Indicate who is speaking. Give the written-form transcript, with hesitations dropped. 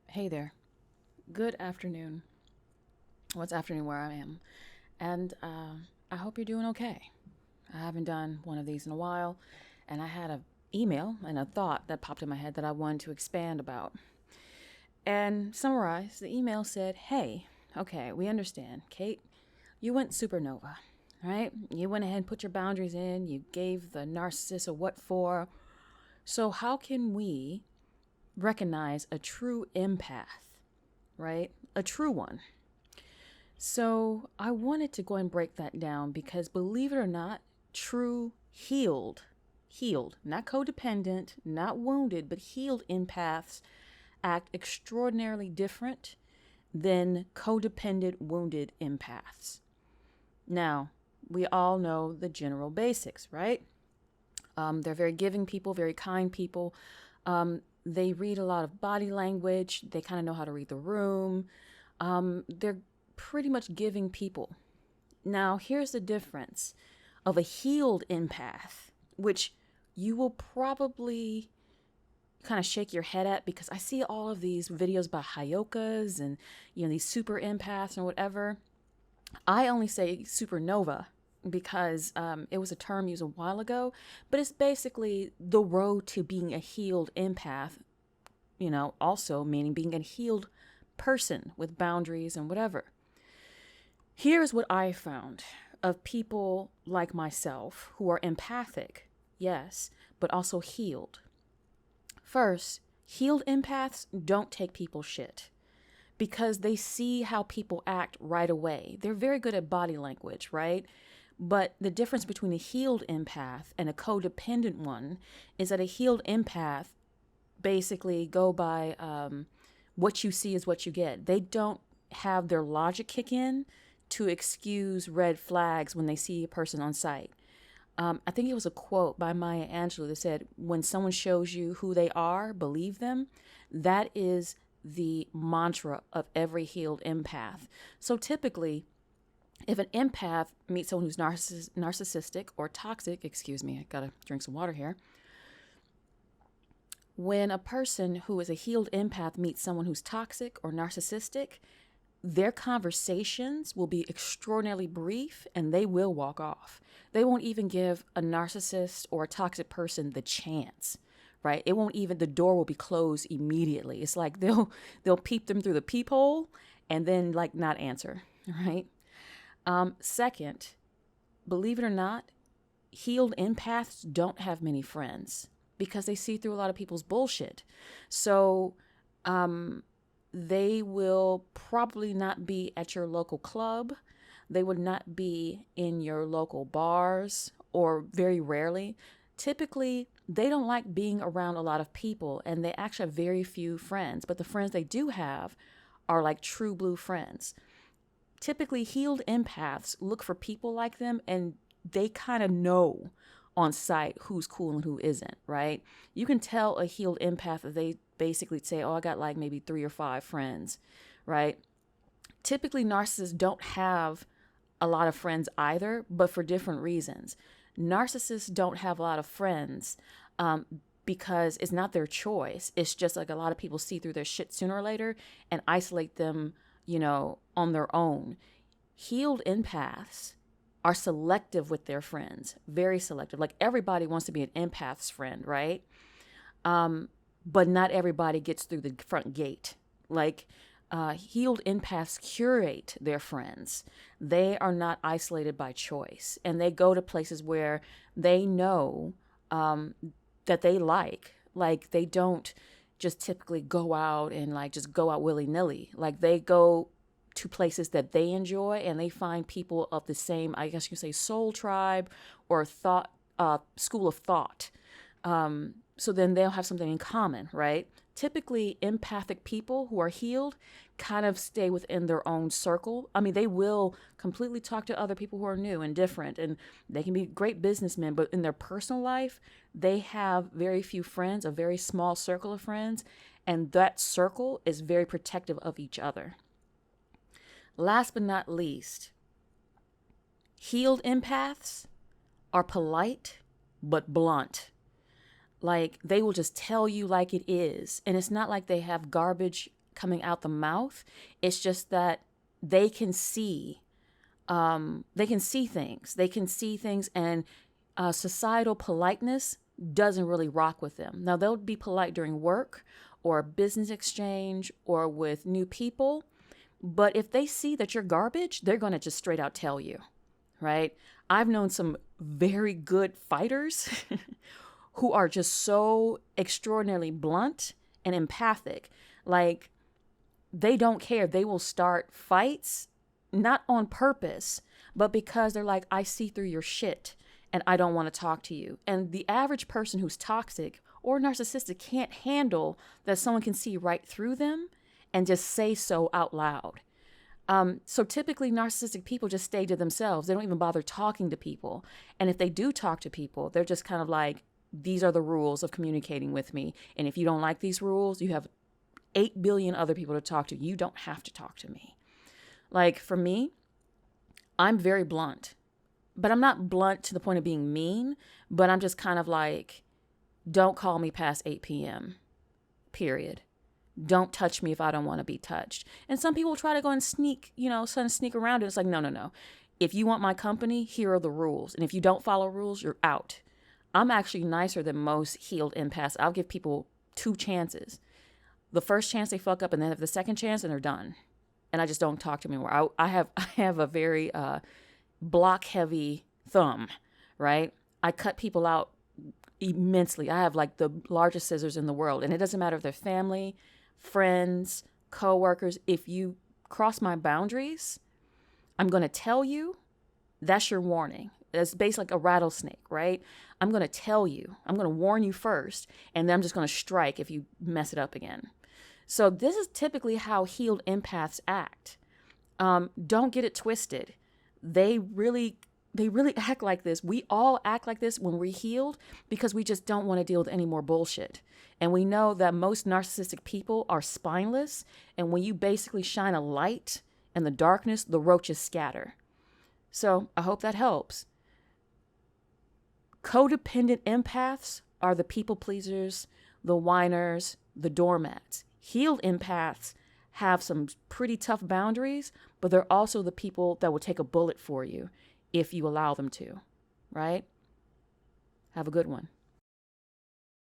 Speaker 1: Hey there. Good afternoon. Well, it's afternoon where I am. And I hope you're doing okay. I haven't done one of these in a while. And I had an email and a thought that popped in my head that I wanted to expand about. And summarize, the email said, hey, okay, we understand. Kate, you went supernova, right? You went ahead and put your boundaries in. You gave the narcissist a what for. So, how can we recognize a true empath, right? A true one. So I wanted to go and break that down because believe it or not, true healed, not codependent, not wounded, but healed empaths act extraordinarily different than codependent, wounded empaths. Now, we all know the general basics, right? They're very giving people, very kind people. They read a lot of body language. They kind of know how to read the room. They're pretty much giving people. Now, here's the difference of a healed empath, which you will probably kind of shake your head at because I see all of these videos about Hayokas and, these super empaths and whatever. I only say supernova because it was a term used a while ago, but it's basically the road to being a healed empath, also meaning being a healed person with boundaries and whatever. Here's what I found of people like myself who are empathic, yes, but also healed. First, healed empaths don't take people's shit because they see how people act right away. They're very good at body language, right? But the difference between a healed empath and a codependent one is that a healed empath basically go by what you see is what you get. They don't have their logic kick in to excuse red flags when they see a person on sight. I think it was a quote by Maya Angelou that said, when someone shows you who they are, believe them. That is the mantra of every healed empath. So typically, if an empath meets someone who's narcissistic or toxic, I gotta drink some water here. When a person who is a healed empath meets someone who's toxic or narcissistic, their conversations will be extraordinarily brief and they will walk off. They won't even give a narcissist or a toxic person the chance, right? The door will be closed immediately. It's like they'll peep them through the peephole and then not answer, right? Second, believe it or not, healed empaths don't have many friends because they see through a lot of people's bullshit. So, they will probably not be at your local club. They would not be in your local bars, or very rarely. Typically, they don't like being around a lot of people and they actually have very few friends. But the friends they do have are like true blue friends. Typically, healed empaths look for people like them and they kind of know on sight who's cool and who isn't, right? You can tell a healed empath if they basically say, oh, I got like maybe 3 or 5 friends, right? Typically, narcissists don't have a lot of friends either, but for different reasons. Narcissists don't have a lot of friends because it's not their choice. It's just like a lot of people see through their shit sooner or later and isolate them, on their own. Healed empaths are selective with their friends, very selective. Like everybody wants to be an empath's friend, right? But not everybody gets through the front gate. Healed empaths curate their friends. They are not isolated by choice, and they go to places where they know that they like. Like they don't just typically go out and just go out willy-nilly. Like they go to places that they enjoy and they find people of the same, I guess you could say, soul tribe or thought, school of thought. So then they'll have something in common, right? Typically, empathic people who are healed kind of stay within their own circle. I mean, they will completely talk to other people who are new and different, and they can be great businessmen, but in their personal life, they have very few friends, a very small circle of friends, and that circle is very protective of each other. Last but not least, healed empaths are polite but blunt. Like they will just tell you like it is. And it's not like they have garbage coming out the mouth. It's just that they can see things. They can see things, and societal politeness doesn't really rock with them. Now, they'll be polite during work or business exchange or with new people, but if they see that you're garbage, they're going to just straight out tell you, right? I've known some very good fighters who are just so extraordinarily blunt and empathic. Like, they don't care. They will start fights, not on purpose, but because they're like, I see through your shit and I don't want to talk to you. And the average person who's toxic or narcissistic can't handle that someone can see right through them and just say so out loud. So typically narcissistic people just stay to themselves. They don't even bother talking to people. And if they do talk to people, they're just kind of like, these are the rules of communicating with me. And if you don't like these rules, you have 8 billion other people to talk to. You don't have to talk to me. Like, for me, I'm very blunt, but I'm not blunt to the point of being mean, but I'm just kind of like, don't call me past 8 p.m., period. Don't touch me if I don't want to be touched. And some people try to go and sneak around it. It's like, no. If you want my company, here are the rules. And if you don't follow rules, you're out. I'm actually nicer than most healed empaths. I'll give people 2 chances. The first chance they fuck up, and then have the second chance, and they're done. And I just don't talk to them anymore. I have a very block heavy thumb, right? I cut people out immensely. I have like the largest scissors in the world, and it doesn't matter if they're family, friends, coworkers. If you cross my boundaries, I'm going to tell you. That's your warning. It's based like a rattlesnake, right? I'm going to tell you. I'm going to warn you first, and then I'm just going to strike if you mess it up again. So this is typically how healed empaths act. Don't get it twisted. They really act like this. We all act like this when we're healed because we just don't want to deal with any more bullshit. And we know that most narcissistic people are spineless. And when you basically shine a light in the darkness, the roaches scatter. So I hope that helps. Codependent empaths are the people pleasers, the whiners, the doormats. Healed empaths have some pretty tough boundaries, but they're also the people that will take a bullet for you if you allow them to, right? Have a good one.